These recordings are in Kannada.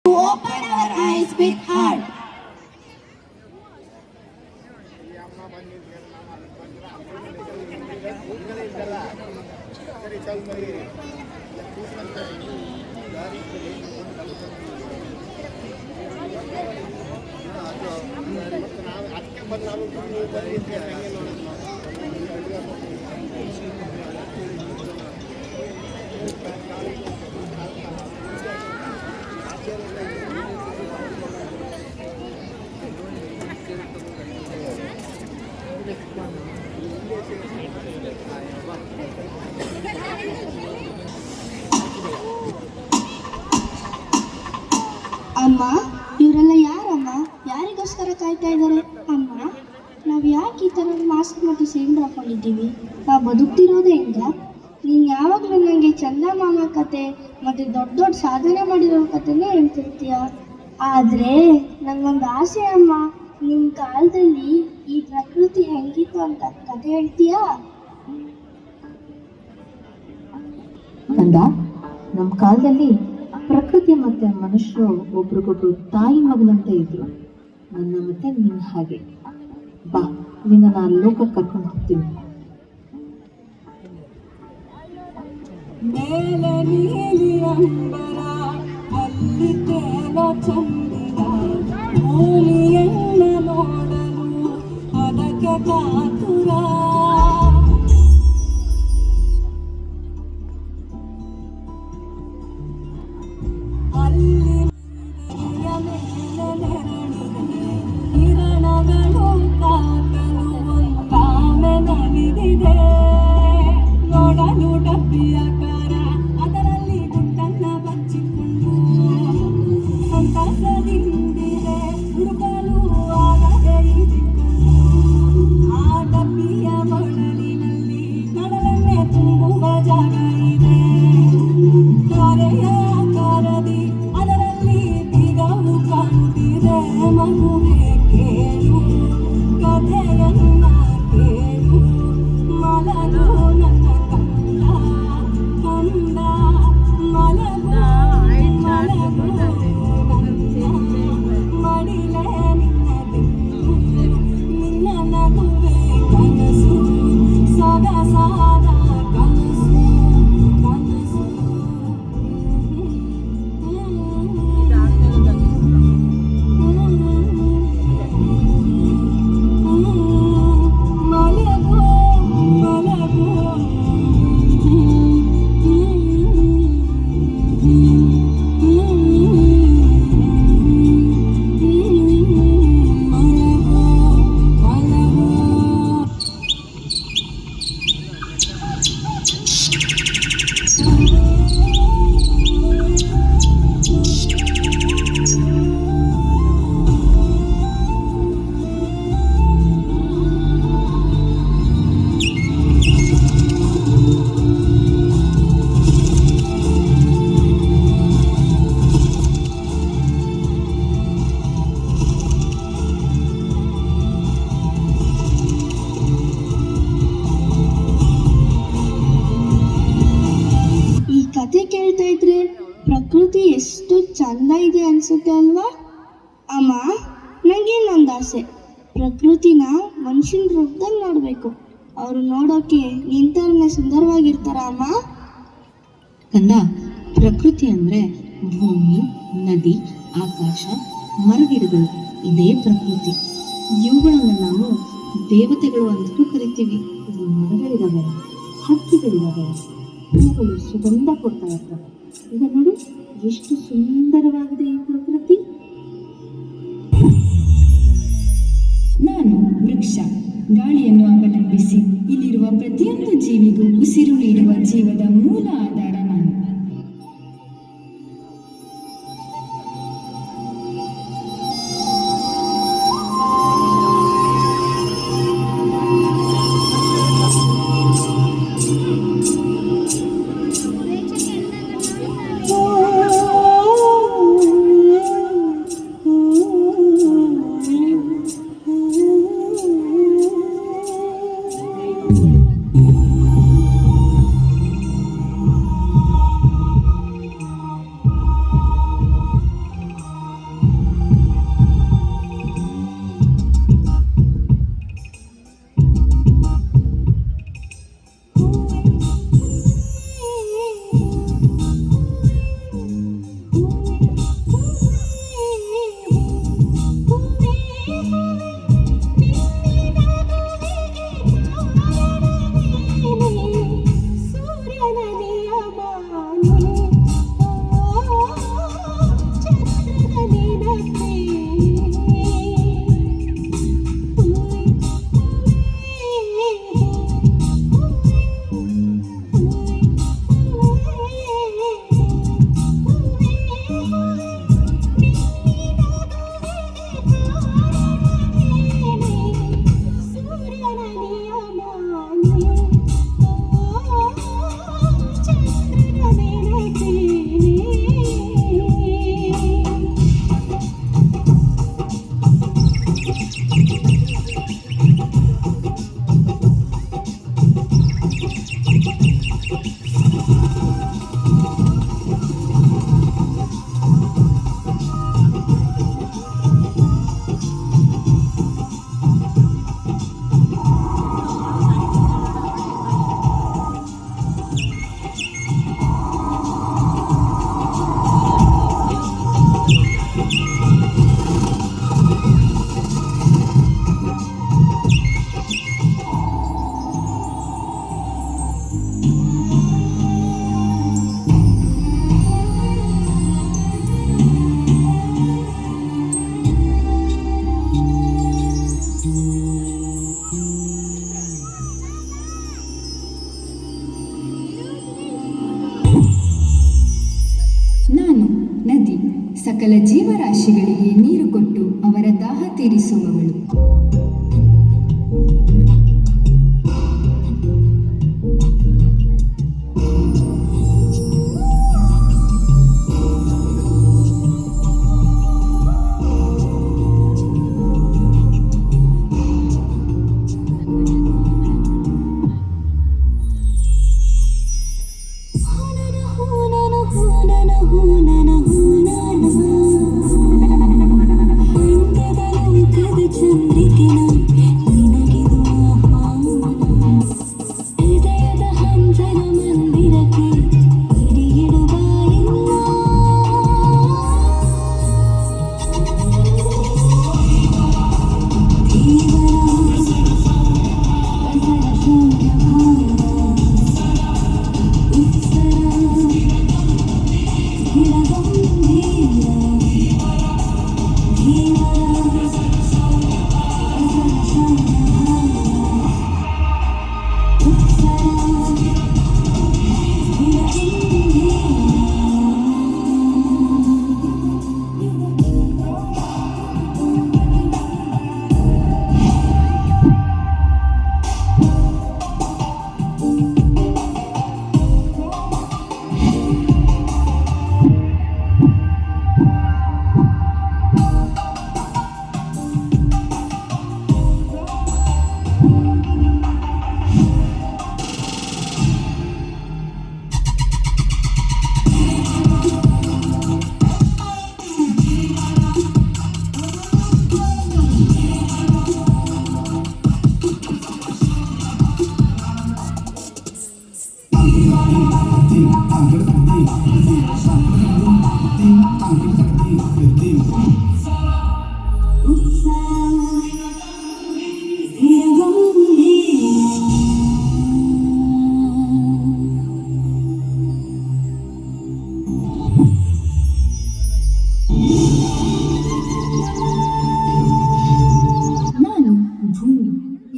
to open our eyes with heart. ಅಮ್ಮ, ಇವರೆಲ್ಲ ಯಾರಮ್ಮ? ಯಾರಿಗೋಸ್ಕರ ಕಾಯ್ತಾ ಇದ್ದಾರೆ? ಅಮ್ಮ, ನಾವು ಯಾಕೆ ಈ ಥರ ಮಾಸ್ಕ್ ಮತ್ತು ಸಿಲಿಂಡರ್ ಹಾಕೊಂಡಿದ್ದೀವಿ? ನಾವು ಬದುಕ್ತಿರೋದೇ ಹೆಂಗ? ನೀನು ಯಾವಾಗಲೂ ನನಗೆ ಚಂದಮಾಮ ಕತೆ ಮತ್ತು ದೊಡ್ಡ ದೊಡ್ಡ ಸಾಧನೆ ಮಾಡಿರೋ ಕತೆನೇ ಹೇಳ್ತಿರ್ತೀಯ. ಆದರೆ ನನಗೊಂದು ಆಸೆ ಅಮ್ಮ, ನಿಮ್ಮ ಕಾಲದಲ್ಲಿ ಈ ಪ್ರಕೃತಿ ಹೆಂಗಿತ್ತು ಅಂತ ಕತೆ ಹೇಳ್ತೀಯಾ? ಕಂದ, ನಮ್ಮ ಕಾಲದಲ್ಲಿ ಪ್ರಕೃತಿ ಮತ್ತೆ ಮನುಷ್ಯರು ಒಬ್ರಿಗೊಬ್ರು ತಾಯಿ ಮಗನಂತೆ ಇದ್ರು. ನನ್ನ ಮತ್ತೆ ನಿನ್ನ ಹಾಗೆ. ಬಾ, ನಿನ್ನ ನಾನು ಲೋಕಕ್ಕೆ ಕರ್ಕೊಂಡು ಹೋಗ್ತೀನಿ. ಮೇಲೆ ನೀಲಿ ಅಂಬರ, ಅಲ್ಲಿ ತೇಲೋ ಚಂದಿರ, ಭೂಮಿಯನ್ನ ನೋಡಲು ಅದಕ್ಕೆ ಕಾತುರ. ಅಲ್ಲಿ ಕಿರಣಗಳು ತಾಕಲು ಒಂದಾಮೆ ನಲಿದಿದೆ. ನೋಡಲು ಡಬ್ಬಿಯಾಕಾರ, ಅದರಲ್ಲಿ ಗುಟ್ಟನ್ನ ಬಚ್ಚಿಕೊಂಡು ಸಂತಸದಿಂದಿದೆ. ಹುಡುಕಲು ಆಗದೆ ಇದ್ದಿಕೊಂಡು ಆ ಡಬ್ಬಿಯ ಒಡಲಿನಲ್ಲಿ ಕಡಲನ್ನೇ ತುಂಬುವ ಜಾಗ ಇದೆ. ತಾರೆಯ ಆಕಾರದಿ ಅದರಲ್ಲಿ ಬೀಗವು ಕಾಣುತ್ತಿದೆ. ಮಗುವೆ ಕೇಳು, ಕಥೆಯನ್ನ ಕೇಳು, ಮಲಗು ನನ್ನ ಕಂದ ಕಂದ, ಮಲಗು ಮಲಗು ನನ್ನ ಮಡಿಲೆ ನಿನ್ನ ಬಿಟ್ಟು, ನಿನ್ನ ನಗುವೆ ಕನಸು, ಸೊಗಸಾದ ಕನಸು ಕನಸು. ಮಲಗು ಮಲಗು ಕತೆ ಕೇಳ್ತಾ ಇದ್ರೆ ಪ್ರಕೃತಿ ಎಷ್ಟು ಚಂದ ಇದೆ ಅನ್ಸುತ್ತೆ ಅಲ್ವಾ? ಅಮ್ಮ, ನನಗೇನೊಂದು ಆಸೆ, ಪ್ರಕೃತಿನ ಮನುಷ್ಯನ ರೂಪದಲ್ಲಿ ನೋಡಬೇಕು. ಅವರು ನೋಡೋಕೆ ನಿಂತರನೇ ಸುಂದರವಾಗಿರ್ತಾರ ಅಮ್ಮ? ಕಂದ, ಪ್ರಕೃತಿ ಅಂದ್ರೆ ಭೂಮಿ, ನದಿ, ಆಕಾಶ, ಮರಗಿಡಗಳು, ಇದೇ ಪ್ರಕೃತಿ. ಇವುಗಳನ್ನು ನಾವು ದೇವತೆಗಳು ಅಂತಲೂ ಕರಿತೀವಿ. ಇಲ್ಲಿ ಮರಗಳಿದಾವೆ, ಹಕ್ಕಿಗಳಿದಾವೆ, ಹೂಗಳು ಸುಗಂಧ ಕೊಡ್ತಾ ಇರ್ತವೆ. ಈಗ ನೋಡಿ, ಎಷ್ಟು ಸುಂದರವಾಗಿದೆ ಈ ಪ್ರಕೃತಿ. ನಾನು ವೃಕ್ಷ, ಗಾಳಿಯನ್ನು ಅವಲಂಬಿಸಿ ಇಲ್ಲಿರುವ ಪ್ರತಿಯೊಂದು ಜೀವಿಗೂ ಉಸಿರು ನೀಡುವ ಜೀವದ ಮೂಲ ಆಧಾರ ನಾನು. ಸಕಲ ಜೀವರಾಶಿಗಳಿಗೆ ನೀರು ಕೊಟ್ಟು ಅವರ ದಾಹ ತೀರಿಸುವವಳು. ನಾನು ಭೂಮಿ.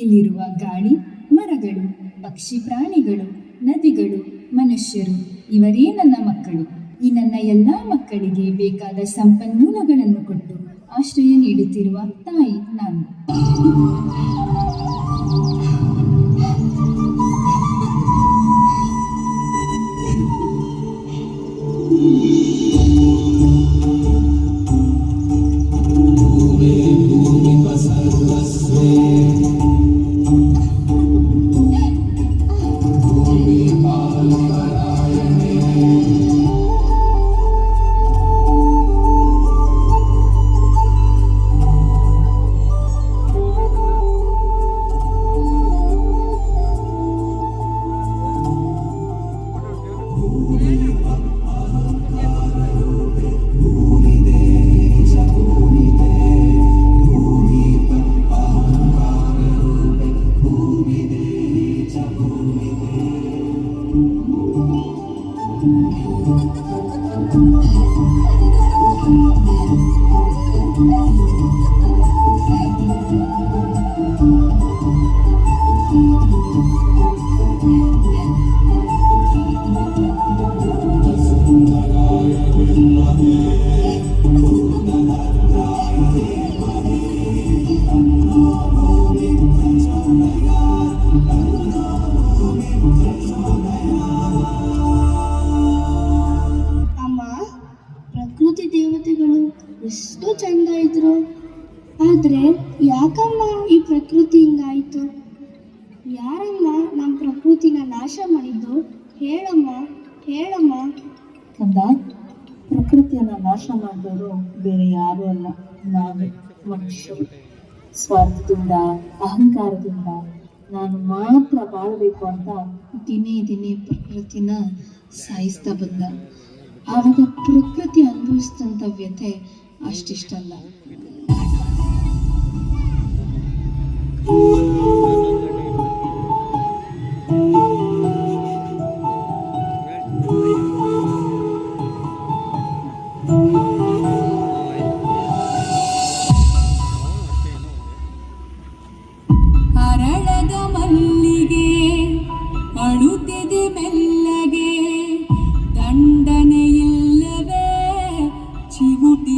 ಇಲ್ಲಿರುವ ಗಾಳಿ, ಮರಗಳು, ಪಕ್ಷಿ, ಪ್ರಾಣಿಗಳು, ನದಿಗಳು, ಮನುಷ್ಯರು ಇವರೇ ನನ್ನ ಮಕ್ಕಳು. ಈ ನನ್ನ ಎಲ್ಲ ಮಕ್ಕಳಿಗೆ ಬೇಕಾದ ಸಂಪನ್ಮೂಲಗಳನ್ನು ಕೊಟ್ಟು ಆಶ್ರಯ ನೀಡುತ್ತಿರುವ ತಾಯಿ ನಾನು. ಅಮ್ಮ, ಪ್ರಕೃತಿ ದೇವತೆಗಳು ಎಷ್ಟು ಚಂದ ಇದ್ರು. ಆದರೆ ಯಾಕಮ್ಮ ಈ ಪ್ರಕೃತಿ ಹಿಂಗಾಯಿತು? ಯಾರಮ್ಮ ನಮ್ಮ ಪ್ರಕೃತಿನ ನಾಶ ಮಾಡಿದ್ದು? ಹೇಳಮ್ಮ, ಹೇಳಮ್ಮ. ಕಂದ, ಪ್ರಕೃತಿಯನ್ನು ನಾಶ ಮಾಡಿದವರು ಬೇರೆ ಯಾರೂ ಅಲ್ಲ, ನಾವೇ ಮನುಷ್ಯರು. ಸ್ವಾರ್ಥದಿಂದ, ಅಹಂಕಾರದಿಂದ ನಾನು ಮಾತ್ರ ಬಾಳಬೇಕು ಅಂತ ದಿನೇ ದಿನೇ ಪ್ರಕೃತಿನ ಸಾಯಿಸ್ತಾ ಬಂದ. ಆವಾಗ ಪ್ರಕೃತಿ ಅನುಭವಿಸಿದಂಥ ವ್ಯಥೆ ಅಷ್ಟಿಷ್ಟಲ್ಲ. ಅರಳದ ಮಲ್ಲಿಗೆ ಅಳುತ್ತಿದೆ ಮೆಲ್ಲಗೆ, ದಂಡನೆ ಇಲ್ಲವೇ ಚಿವುಟಿ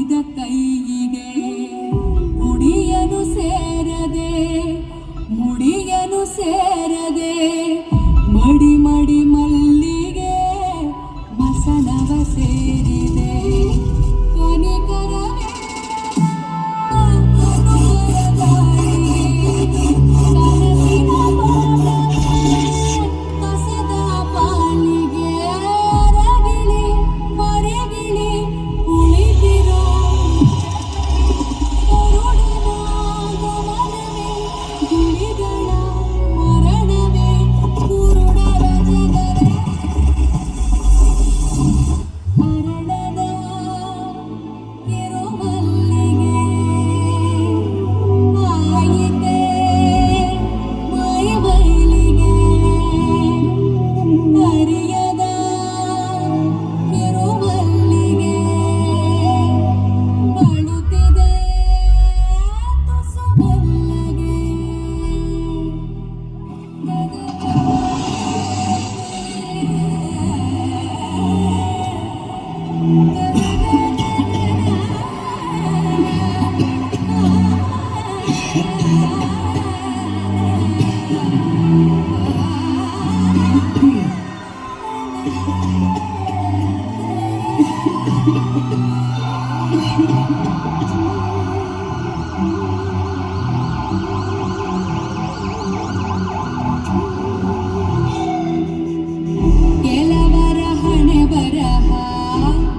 ಕೆಲವರ ಹಣೆ ಬರಹ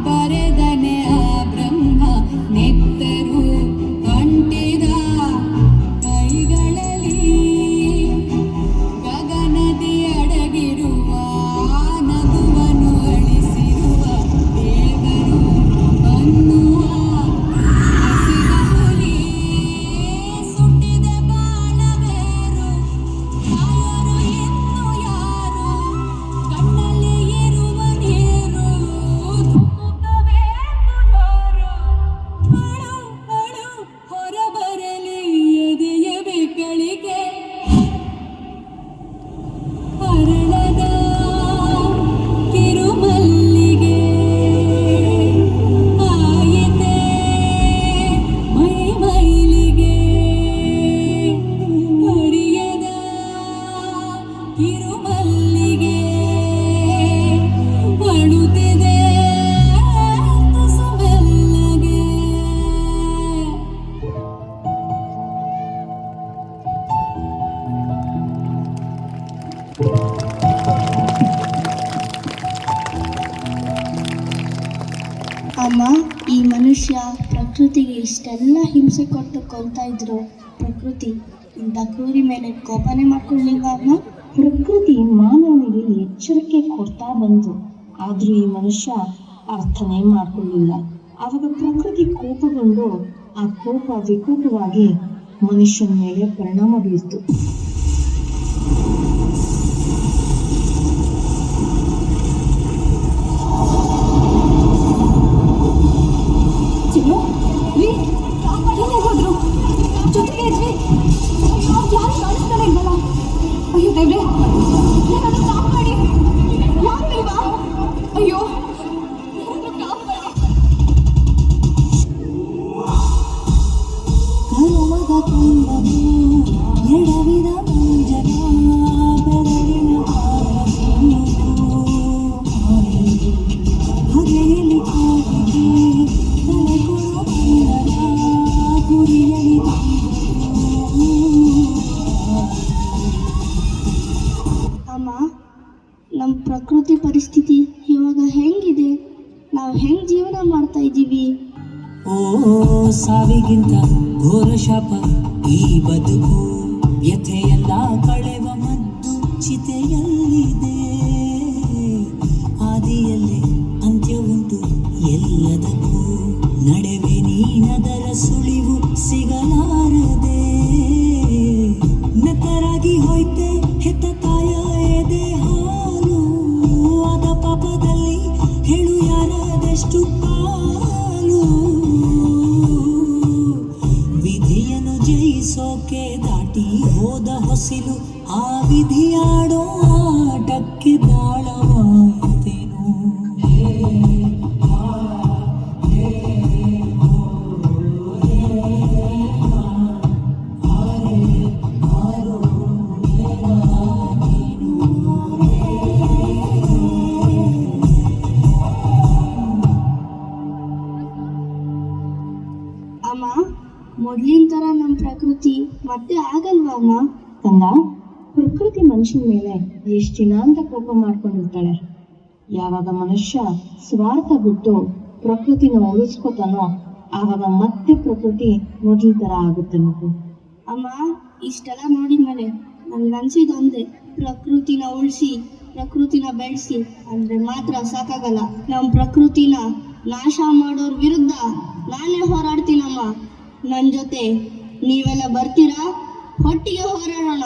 ಬರೆದನೆ ಆ ಬ್ರಹ್ಮ ನೆತ್ತರು ಅಂಟಿದ ಕೈಗಳಲ್ಲಿ ಗಗನದಿ ಅಡಗಿರುವ ನಗುವನ್ನು ಅಳಿಸಿರುವ ದೇವರು ಅನ್ನುವ ಹಸಿದ ಹುಲಿ ಸುಟ್ಟಿದ ಬಾಣವೇರು ಕಾಯರು ಇನ್ನು ಯಾರು ಕಣ್ಣಲ್ಲಿ ಇರುವ ನೀರು ತುಂಬಬೇಕು ಜೋರು ಅಳು ಅಳು ಹೊರಬರಲಿ ಎದೆಯ ಬೆಕ್ಕಳಿಗೆ ಅರಳದ ಕಿರುಮಲ್ಲಿಗೆ ಆಯಿತೆ ಮೈ ಮೈಲಿಗೆ ಅರಿಯದ ಕಿರುಮಲ್ಲಿಗೆ ಅಳುತ್ತಿದೆ ತುಸು ಮೆಲ್ಲಗೆ. ಅಮ್ಮ, ಈ ಮನುಷ್ಯ ಪ್ರಕೃತಿಗೆ ಇಷ್ಟೆಲ್ಲ ಹಿಂಸೆ ಕೊಟ್ಟು ಕೊಲ್ತಾ ಇದ್ರು. ಪ್ರಕೃತಿ ಇಂಥ ಕ್ರೂರಿ ಮೇಲೆ ಕೋಪನೆ ಮಾಡ್ಕೊಳ್ಳಿಲ್ವಾ ಅಮ್ಮ? ಪ್ರಕೃತಿ ಮಾನವನಿಗೆ ಎಚ್ಚರಿಕೆ ಕೊಡ್ತಾ ಬಂತು, ಆದ್ರೂ ಈ ಮನುಷ್ಯ ಅರ್ಥನೇ ಮಾಡ್ಕೊಳ್ಳಿಲ್ಲ. ಆವಾಗ ಪ್ರಕೃತಿ ಕೋಪಗೊಂಡು ಆ ಕೋಪ ವಿಕೋಪವಾಗಿ ಮನುಷ್ಯನ ಮೇಲೆ ಪರಿಣಾಮ ಬೀರ್ತು. ಚಿನ್ನು, ರೀ, ಎಲ್ಲೇ ಹೋದ್ರು? ಜೊತೆಗೆ ಇದ್ವಿ. ಯಾರು ಕಾಣಿಸ್ತಾನೆ ಇಲ್ವಲ್ಲ? ಅಯ್ಯೋ ದೇವ್ರೆ, ಯಾರಾದ್ರೂ ಕಾಪಾಡಿ. ಯಾರಿಲ್ವಾ? ಅಯ್ಯೋ, ಯಾರಾದ್ರೂ ಕಾಪಾಡಿ. ಕರುಮದ ಕೊಂಡವು ಎಡವಿದ ಮಂಜನ ಬೆರಳಿನ ಹಗೆಯಲ್ಲಿ ಕಾವಿಗೆ ತಲೆ ಕೊಡೋ ಬಂದರ ಗುರಿಯಲ್ಲಿ ಅಮ್ಮ, ನಮ್ಮ ಪ್ರಕೃತಿ ಪರಿಸ್ಥಿತಿ ಇವಾಗ ಹೆಂಗಿದೆ? ನಾವು ಹೆಂಗ್ ಜೀವನ ಮಾಡ್ತಾ ಇದ್ದೀವಿ? ಓ ಸಾವಿಗಿಂತ ಘೋರ ಶಾಪ ಈ ಬದುಕು, ವ್ಯಥೆಯೆಲ್ಲ ಕಳೆವ ಮದ್ದು ಚಿತೆಯಲ್ಲಿದೆ. ಆದಿಯಲ್ಲೇ ಅಂತ್ಯ ಉಂಟು ಎಲ್ಲದಕ್ಕೂ, ನಡೆವೆ ನೀನದರ ಸುಳಿವು ಸಿಗಲಾರದೆ. ನೆತ್ತರಾಗಿ ಹೋಯ್ತೆ ಹೆತ್ತ ತಾಯ ಎದೆ ಹಾಲು, ಆದ ಪಾಪದಲ್ಲಿ ಹೇಳು ಯಾರದೆಷ್ಟು ಪಾಲು. ವಿಧಿಯನ್ನು ಜಯಿಸೋಕೆ ದಾಟಿ ಹೋದ ಹೊಸಿಲು, ಆ ವಿಧಿಯಾಡೋ ಆಟಕ್ಕೆ ಬಾಳವಾಯಿತೇನು. ಅಮ್ಮ, ಮೊದ್ಲಿನ ಥರ ನಮ್ಮ ಪ್ರಕೃತಿ ಮತ್ತೆ ಆಗಲ್ವಾ ಅಮ್ಮ? ಕಂದ, ಪ್ರಕೃತಿ ಮನುಷ್ಯನ ಮೇಲೆ ಎಷ್ಟು ದಿನ ಅಂತ ಕೋಪ ಮಾಡ್ಕೊಂಡಿರ್ತಾಳೆ. ಯಾವಾಗ ಮನುಷ್ಯ ಸ್ವಾರ್ಥ ಬಿಟ್ಟು ಪ್ರಕೃತಿನ ಉಳಿಸ್ಕೊತಾನೋ ಆವಾಗ ಮತ್ತೆ ಪ್ರಕೃತಿ ಮೊದಲ ತರ ಆಗುತ್ತೆ ಮಗು. ಅಮ್ಮ, ಇಷ್ಟೆಲ್ಲ ನೋಡಿದ್ಮೇಲೆ ನನ್ಗನ್ಸಿದೊಂದೇ, ಪ್ರಕೃತಿನ ಉಳಿಸಿ ಪ್ರಕೃತಿನ ಬೆಳೆಸಿ ಅಂದ್ರೆ ಮಾತ್ರ ಸಾಕಾಗಲ್ಲ. ನಮ್ಮ ಪ್ರಕೃತಿನ ನಾಶ ಮಾಡೋರ್ ವಿರುದ್ಧ ನಾನೇ ಹೋರಾಡ್ತೀನಮ್ಮ. ನನ್ನ ಜೊತೆ ನೀವೆಲ್ಲ ಬರ್ತೀರಾ? ಒಟ್ಟಿಗೆ ಹೋರಾಡೋಣ.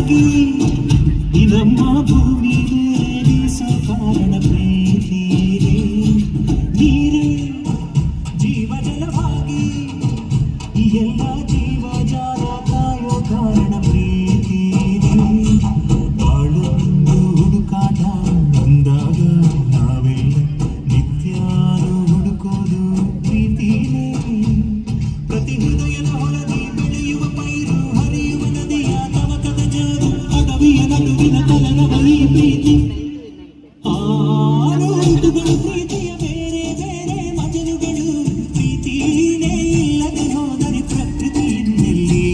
ಬೆಳಗಿ ಈ ನಮ್ಮ ಭೂಮಿಗೆ ಬೀಸೋ ಕಾರಣ ಪ್ರೀತಿ ಇದೆ. ನೀರೇ ಜೀವ ಜಲವಾಗಿ ಈ ಎಲ್ಲ ಜೀವ ಜಾಲ ಕಾಯೋ ಕಾರಣ ಪ್ರೀತಿ ಇದೆ. ಬಾಳೊಂದು ಹುಡುಕಾಟ ಅಂದಾಗ ನಾವೆಲ್ಲ ನಿತ್ಯಾನು ಹುಡುಕೋದು ಪ್ರೀತಿನೇ. ಪ್ರತಿ ಹೃದಯದ ಹೊರದಿ ಬೆಳೆಯುವ ಪೈರು, ಹರಿಯುವ ನದಿಯ ತವಕದ ಜಾರು, ಅಡವಿಯ ನಡುವಿನ ಕಲರವ ಈ ಪ್ರೀತಿ. ಆರು ಋತುಗಳು ಪ್ರೀತಿಯ ಬೇರೆ ಬೇರೆ ಮಜಲುಗಳು. ಪ್ರೀತಿನೇ ಇಲ್ಲದೆ ಹೋದರೆ ಪ್ರಕೃತಿ ಇನ್ನೆಲ್ಲಿ.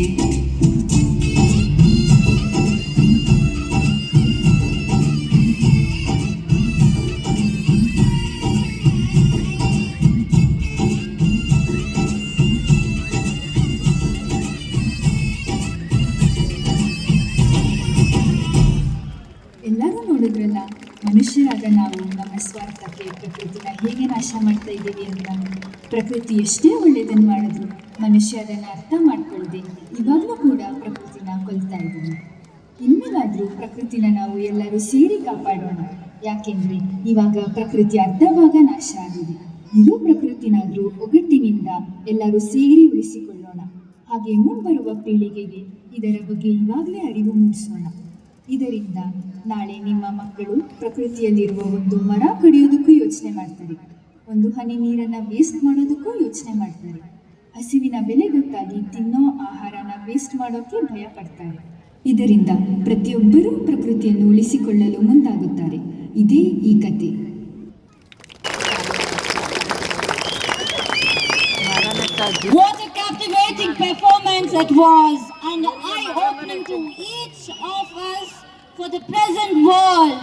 ಎಲ್ಲರೂ ನೋಡಿದ್ರಲ್ಲ, ಮನುಷ್ಯರಾದ ನಾವು ನಮ್ಮ ಸ್ವಾರ್ಥಕ್ಕೆ ಪ್ರಕೃತಿನ ಹೇಗೆ ನಾಶ ಮಾಡ್ತಾ ಇದ್ದೀವಿ ಅಂತ. ಪ್ರಕೃತಿ ಎಷ್ಟೇ ಒಳ್ಳೆಯದನ್ನು ಮಾಡಿದ್ರು ಮನುಷ್ಯ ಅದನ್ನು ಅರ್ಥ ಮಾಡ್ಕೊಳ್ಳದೆ ಇವಾಗಲೂ ಕೂಡ ಪ್ರಕೃತಿನ ಕೊಲ್ತಾ ಇದ್ದೀವಿ. ಇನ್ಮೇಲಾದರೂ ಪ್ರಕೃತಿನ ನಾವು ಎಲ್ಲರೂ ಸೇರಿ ಕಾಪಾಡೋಣ. ಯಾಕೆಂದರೆ ಇವಾಗ ಪ್ರಕೃತಿ ಅರ್ಧ ಭಾಗ ನಾಶ ಆಗಿದೆ. ಇರೋ ಪ್ರಕೃತಿನಾದರೂ ಒಗ್ಗಟ್ಟಿನಿಂದ ಎಲ್ಲರೂ ಸೇರಿ ಉಳಿಸಿಕೊಳ್ಳೋಣ. ಹಾಗೆ ಮುಂಬರುವ ಪೀಳಿಗೆಗೆ ಇದರ ಬಗ್ಗೆ ಇವಾಗಲೇ ಅರಿವು ಮೂಡಿಸೋಣ. ಇದರಿಂದ ನಾಳೆ ನಿಮ್ಮ ಮಕ್ಕಳು ಪ್ರಕೃತಿಯಲ್ಲಿರುವ ಒಂದು ಮರ ಕಡಿಯೋದಕ್ಕೂ ಯೋಚನೆ ಮಾಡ್ತಾರೆ, ಒಂದು ಹನಿ ನೀರನ್ನು ವೇಸ್ಟ್ ಮಾಡೋದಕ್ಕೂ ಯೋಚನೆ ಮಾಡ್ತಾರೆ. ಹಸಿವಿನ ಬೆಲೆ ಗೊತ್ತಾಗಿ ತಿನ್ನೋ ಆಹಾರನ ವೇಸ್ಟ್ ಮಾಡೋಕ್ಕೆ ಭಯ ಪಡ್ತಾರೆ. ಇದರಿಂದ ಪ್ರತಿಯೊಬ್ಬರೂ ಪ್ರಕೃತಿಯನ್ನು ಉಳಿಸಿಕೊಳ್ಳಲು ಮುಂದಾಗುತ್ತಾರೆ. ಇದೇ ಈ ಕತೆ. What a captivating performance it was, and eye-opening to each of us for the present world.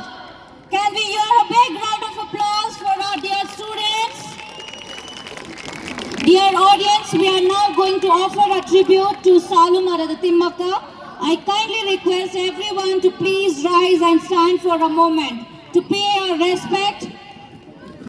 Can we hear a big round of applause for our dear students? Dear audience, we are now going to offer a tribute to Salu Marada Timmaka. I kindly request everyone to please rise and stand for a moment to pay our respect